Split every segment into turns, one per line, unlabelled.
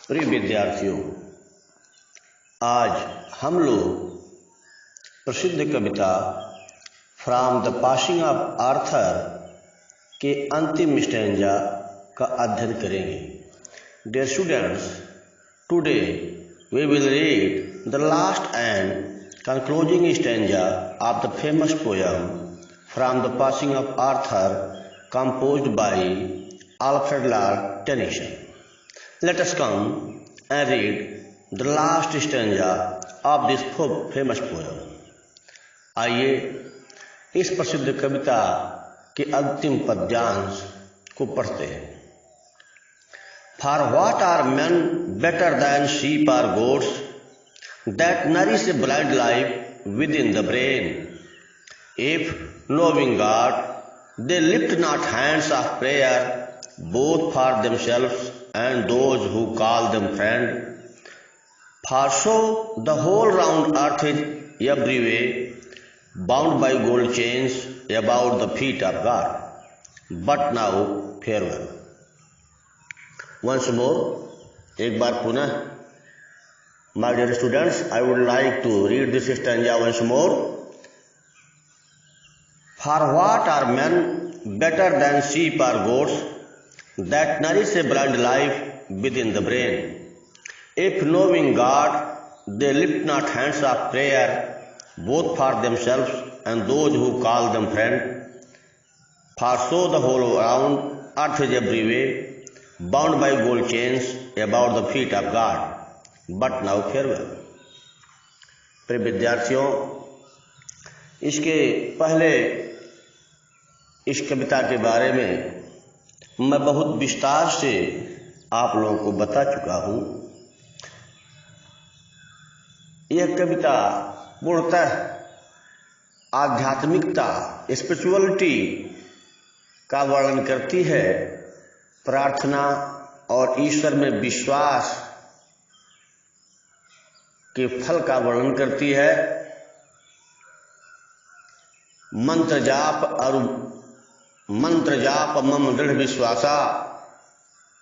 प्रिय विद्यार्थियों, आज हम लोग प्रसिद्ध कविता from the passing of Arthur के अंतिम स्टैंजा का अध्ययन करेंगे। Dear students, today we will read the last and concluding stanza of the famous poem from the passing of Arthur composed by Alfred Lord Tennyson. Let us come and read the last stanza of this famous poem. आइए इस प्रसिद्ध कविता के अंतिम पद्यांश को पढ़ते हैं। For what are men better than sheep or goats that nourish a blind life within the brain? If knowing God, they lift not hands of prayer, both for themselves and those who call them friend. For so the whole round earth is every way bound by gold chains about the feet of God. But now farewell. Once more, एक बार पुनः, my dear students, I would like to read this stanza once more. For what are men better than sheep or goats that nourish a blind life within the brain? If knowing God, they lift not hands of prayer, both for themselves and those who call them friend. For so the whole round earth is every way bound by gold chains about the feet of God. But now farewell. प्रिय विद्यार्थियों, इसके पहले इस कविता के बारे में मैं बहुत विस्तार से आप लोगों को बता चुका हूँ। यह कविता पूर्णतः आध्यात्मिकता, स्पिरिचुअलिटी का वर्णन करती है, प्रार्थना और ईश्वर में विश्वास के फल का वर्णन करती है, मंत्र जाप मम दृढ़ विश्वासा,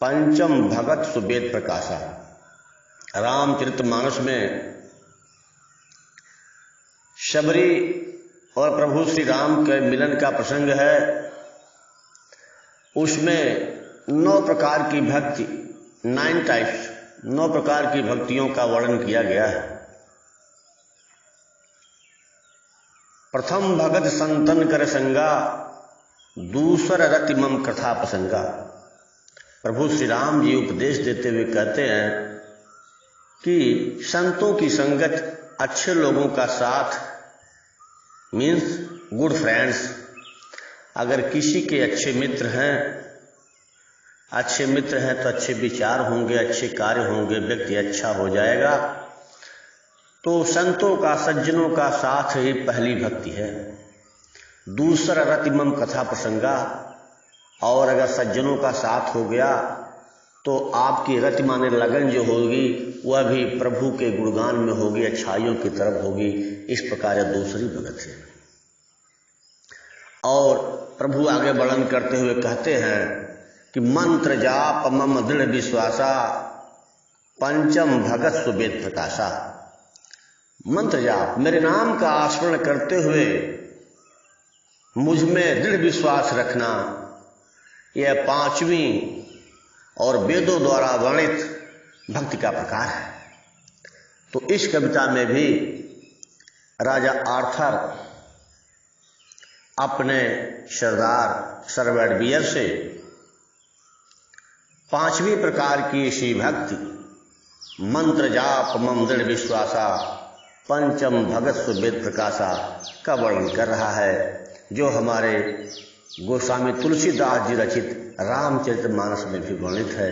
पंचम भगत सुवेद प्रकाशा। रामचरितमानस में शबरी और प्रभु श्री राम के मिलन का प्रसंग है। उसमें 9 प्रकार की भक्ति, 9 टाइप्स, 9 प्रकार की भक्तियों का वर्णन किया गया है। प्रथम भगत संतन कर संगा, दूसर रति मम कथा प्रसंगा। प्रभु श्री राम जी उपदेश देते हुए कहते हैं कि संतों की संगत, अच्छे लोगों का साथ, मीन्स गुड फ्रेंड्स। अगर किसी के अच्छे मित्र हैं तो अच्छे विचार होंगे, अच्छे कार्य होंगे, व्यक्ति अच्छा हो जाएगा। तो संतों का, सज्जनों का साथ ही पहली भक्ति है। दूसरा रतिमम कथा प्रसंगा, और अगर सज्जनों का साथ हो गया तो आपकी रति माने लगन जो होगी वह भी प्रभु के गुणगान में होगी, अच्छाइयों की तरफ होगी। इस प्रकार यह दूसरी भगत है। और प्रभु आगे वर्णन करते हुए कहते हैं कि मंत्र जाप मम दृढ़ विश्वासा, पंचम भगत सुवेद प्रकाशा। मंत्र जाप, मेरे नाम का स्मरण करते हुए मुझ में दृढ़ विश्वास रखना, यह 5वीं और वेदों द्वारा वर्णित भक्ति का प्रकार है। तो इस कविता में भी राजा आर्थर अपने सरदार सर बेडबियर से 5वीं प्रकार की इसी भक्ति, मंत्र जाप मम दृढ़ विश्वासा, पंचम भगत सुवेद प्रकाशा का वर्णन कर रहा है, जो हमारे गोस्वामी तुलसीदास जी रचित रामचरितमानस में भी वर्णित है,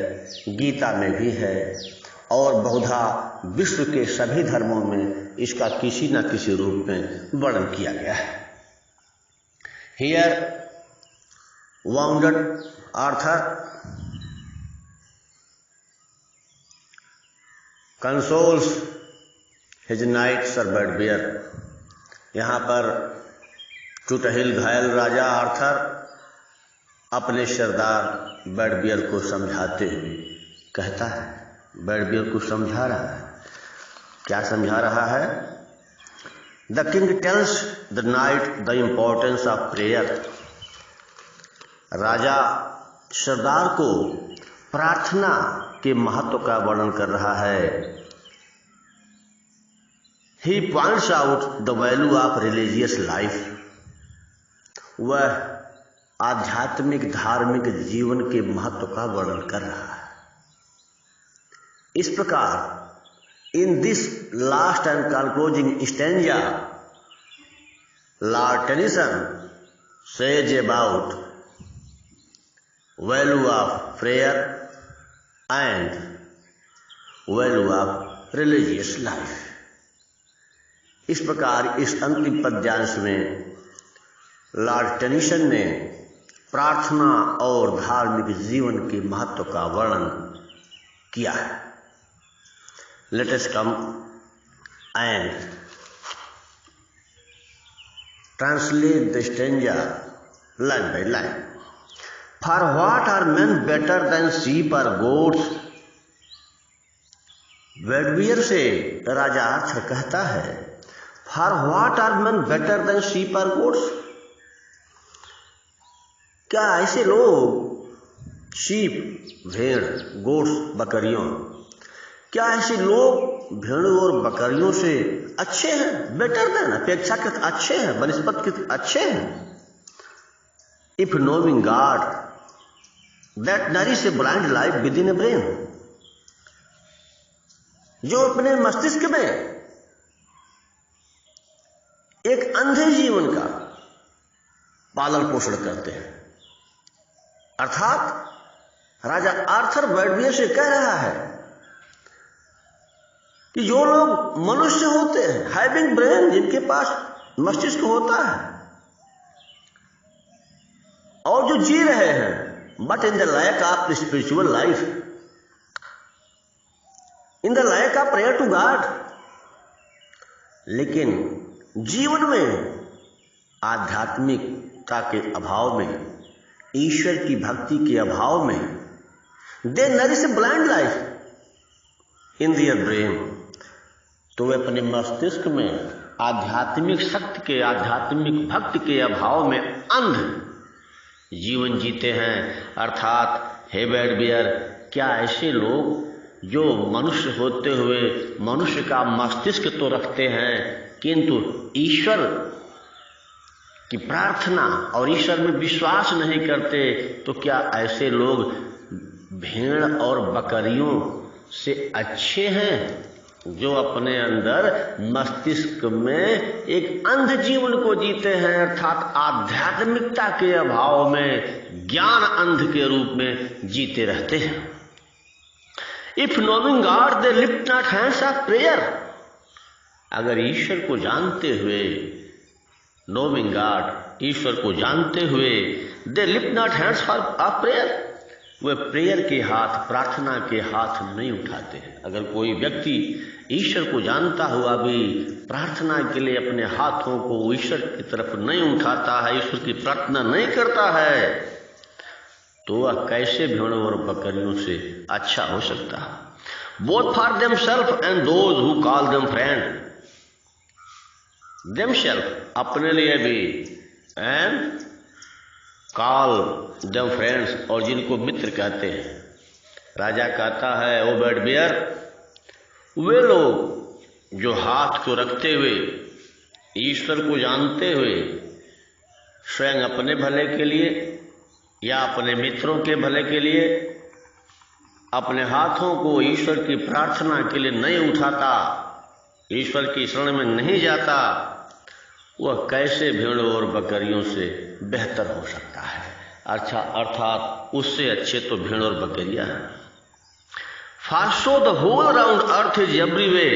गीता में भी है, और बहुधा विश्व के सभी धर्मों में इसका किसी न किसी रूप में वर्णन किया गया है। Here wounded Arthur consoles his knight Sir Bedivere. यहाँ पर चुटहिल घायल राजा आर्थर अपने सरदार बेडबियर को समझाते हुए कहता है, बर्डबियर को समझा रहा है। क्या समझा रहा है? The king tells the knight the importance of prayer. राजा सरदार को प्रार्थना के महत्व का वर्णन कर रहा है। He points out the value of religious life. वह आध्यात्मिक धार्मिक जीवन के महत्व का वर्णन कर रहा है। इस प्रकार in this last and concluding stanza, Lord Tennyson says about value of prayer and value of religious life। इस प्रकार इस अंतिम पद्यांश में लॉर्ड टेनिसन ने प्रार्थना और धार्मिक जीवन के महत्व का वर्णन किया है। Let us come and translate the stanza line by line. For what are men better than sheep or goats? बर्डबियर से राजा आर्थर कहता है, For what are men better than sheep or goats? क्या ऐसे लोग शीप भेड़, गोट्स बकरियों, क्या ऐसे लोग भेड़ों और बकरियों से अच्छे हैं? बेटर देन, अपेक्षाकृत अच्छे हैं, बनिस्पत अच्छे हैं। If knowing God that nourish a blind life with in A brain. जो अपने मस्तिष्क में एक अंधे जीवन का पालन पोषण करते हैं। अर्थात राजा आर्थर बर्डबियर से कह रहा है कि जो लोग मनुष्य होते हैं, हैविंग ब्रेन, जिनके पास मस्तिष्क होता है और जो जी रहे हैं, but in the lack of spiritual life, in the lack of prayer to God, लेकिन जीवन में आध्यात्मिकता के अभाव में, ईश्वर की भक्ति के अभाव में, they nourish a blind life in their brain, तो वे अपने मस्तिष्क में आध्यात्मिक शक्ति के, आध्यात्मिक भक्ति के अभाव में अंध जीवन जीते हैं। अर्थात हे बर्डबियर, क्या ऐसे लोग जो मनुष्य होते हुए मनुष्य का मस्तिष्क तो रखते हैं किंतु ईश्वर की प्रार्थना और ईश्वर में विश्वास नहीं करते, तो क्या ऐसे लोग भेड़ और बकरियों से अच्छे हैं जो अपने अंदर मस्तिष्क में एक अंध जीवन को जीते हैं? अर्थात आध्यात्मिकता के अभाव में ज्ञान अंध के रूप में जीते रहते हैं। If knowing God they lift not hands of prayer. अगर ईश्वर को जानते हुए, नोइंग गॉड, ईश्वर को जानते हुए, they lift not hands of prayer, वे प्रेयर के हाथ, प्रार्थना के हाथ नहीं उठाते हैं। अगर कोई व्यक्ति ईश्वर को जानता हुआ भी प्रार्थना के लिए अपने हाथों को ईश्वर की तरफ नहीं उठाता है, ईश्वर की प्रार्थना नहीं करता है, तो वह कैसे भेड़ों और बकरियों से अच्छा हो सकता है? Both for themselves and those who call them friend. Themselves, अपने लिए भी, एंड कॉल देम फ्रेंड्स, और जिनको मित्र कहते हैं। राजा कहता है, ओ बर्डबियर, वे लोग जो हाथ को रखते हुए ईश्वर को जानते हुए स्वयं अपने भले के लिए या अपने मित्रों के भले के लिए अपने हाथों को ईश्वर की प्रार्थना के लिए नहीं उठाता, ईश्वर की शरण में नहीं जाता, वह कैसे भेड़ों और बकरियों से बेहतर हो सकता है? अच्छा, अर्थात उससे अच्छे तो भेड़ और बकरियां हैं। For so the whole round earth is every way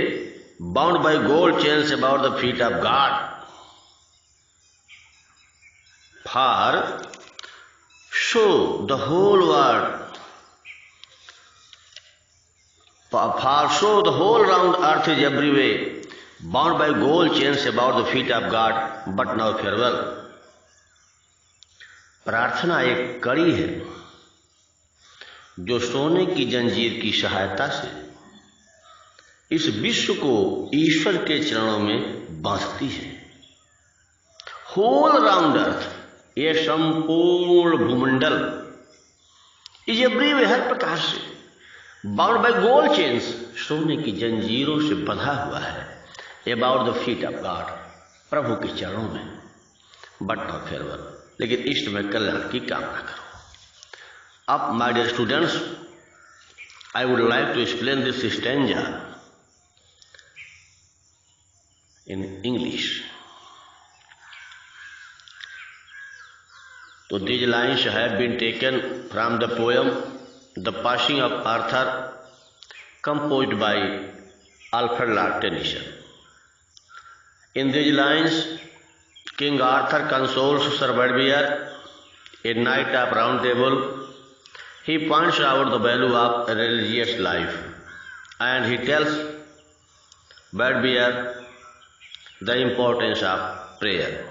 bound by gold chains about the feet of God. For so the whole world, for so the whole round earth is every way bound by gold chains about the feet of God. But now farewell. प्रार्थना एक कड़ी है जो सोने की जंजीर की सहायता से इस विश्व को ईश्वर के चरणों में बांधती है। होल राउंड अर्थ, यह संपूर्ण भूमंडल इज एवरीवेयर प्रकाश से बाउंड बाय गोल्ड चेन्स, सोने की जंजीरों से बंधा हुआ है। About the feet of God, प्रभु के चरणों में। बट नॉट फेयरवेल, लेकिन इष्ट में कल्याण की कामना करो। अब my dear students, I would like to explain this stanza in English. So these lines have been taken from the poem The Passing of Arthur, composed by Alfred Lord Tennyson. In these lines, King Arthur consoles Sir Bedwyr, a knight of round table. He points out the value of religious life, and he tells Bedwyr the importance of prayer.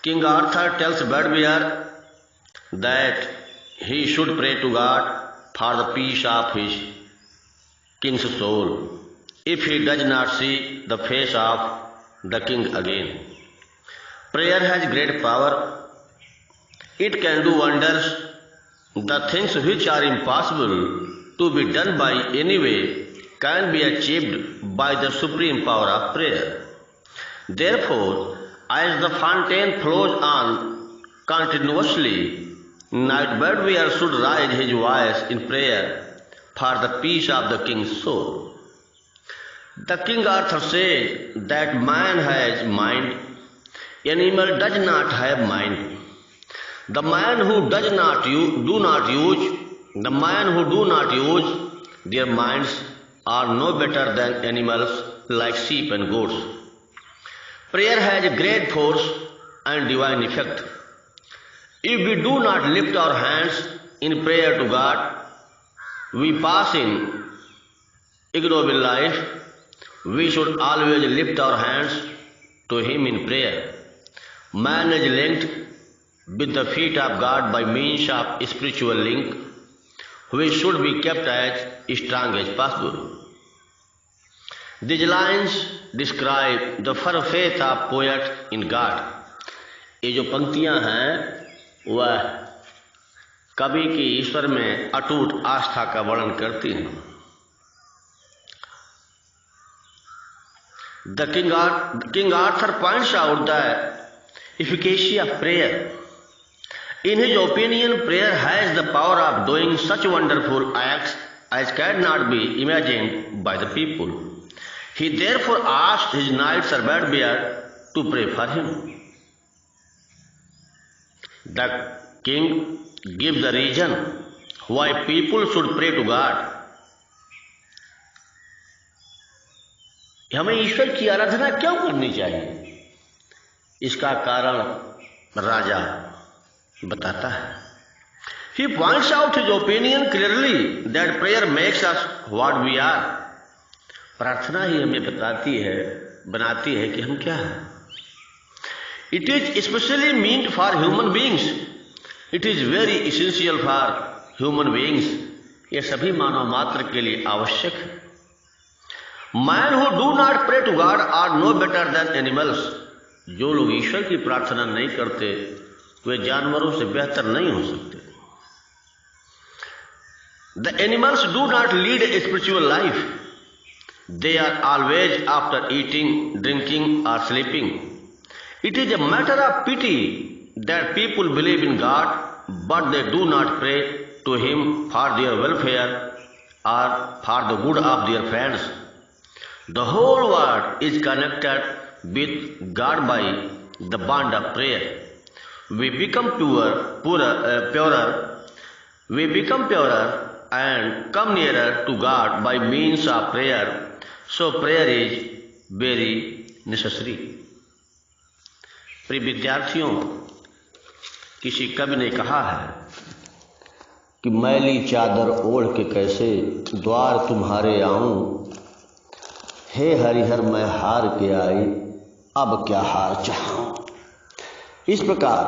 King Arthur tells Bedwyr that he should pray to God for the peace of his king's soul if he does not see the face of the king again. Prayer has great power. It can do wonders. The things which are impossible to be done by any way can be achieved by the supreme power of prayer. Therefore, as the fountain flows on continuously, Knight Bedwyr should raise his voice in prayer for the peace of the king's soul. The King Arthur says that man has mind, animal does not have mind. The man who do not use their minds are no better than animals like sheep and goats. Prayer has great force and divine effect. If we do not lift our hands in prayer to God, we pass in ignoble life. We should always lift our hands to Him in prayer. Man is linked with the feet of God by means of spiritual link, which should be kept as strong as possible. These lines describe the firm faith of poet in God. ये जो पंक्तियां हैं वह कवि की ईश्वर में अटूट आस्था का वर्णन करती हैं। The King Arthur points out the efficacy of prayer. In his opinion, prayer has the power of doing such wonderful acts as cannot be imagined by the people. He therefore asked his knight Sir Bedwyr to pray for him. The king gives the reason why people should pray to God. हमें ईश्वर की आराधना क्यों करनी चाहिए, इसका कारण राजा बताता है। He points out his opinion clearly that prayer makes us what we are. प्रार्थना ही हमें बनाती है कि हम क्या हैं। It is especially meant for human beings. It is very essential for human beings. ये सभी मानव मात्र के लिए आवश्यक है। Man who do not pray to God are no better than animals. जो लोग ईश्वर की प्रार्थना नहीं करते वे जानवरों से बेहतर नहीं हो सकते। The animals do not lead a spiritual life. They are always after eating, drinking or sleeping. It is a matter of pity that people believe in God, but they do not pray to Him for their welfare or for the good of their friends. The whole world is connected with God by the bond of prayer. We become purer and come nearer to God by means of prayer. So prayer is very necessary. प्रिय विद्यार्थियों, किसी कवि ने कहा है कि मैली चादर ओढ़ के कैसे द्वार तुम्हारे आऊं, हे हरिहर मैं हार के आई, अब क्या हार चाहूं। इस प्रकार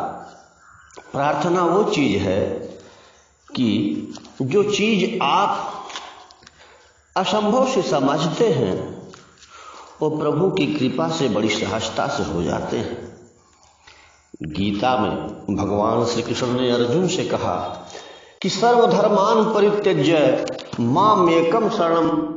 प्रार्थना वो चीज है कि जो चीज आप असंभव से समझते हैं वो प्रभु की कृपा से बड़ी सहजता से हो जाते हैं। गीता में भगवान श्री कृष्ण ने अर्जुन से कहा कि सर्वधर्मान परित्यज्य मामेकम शरणम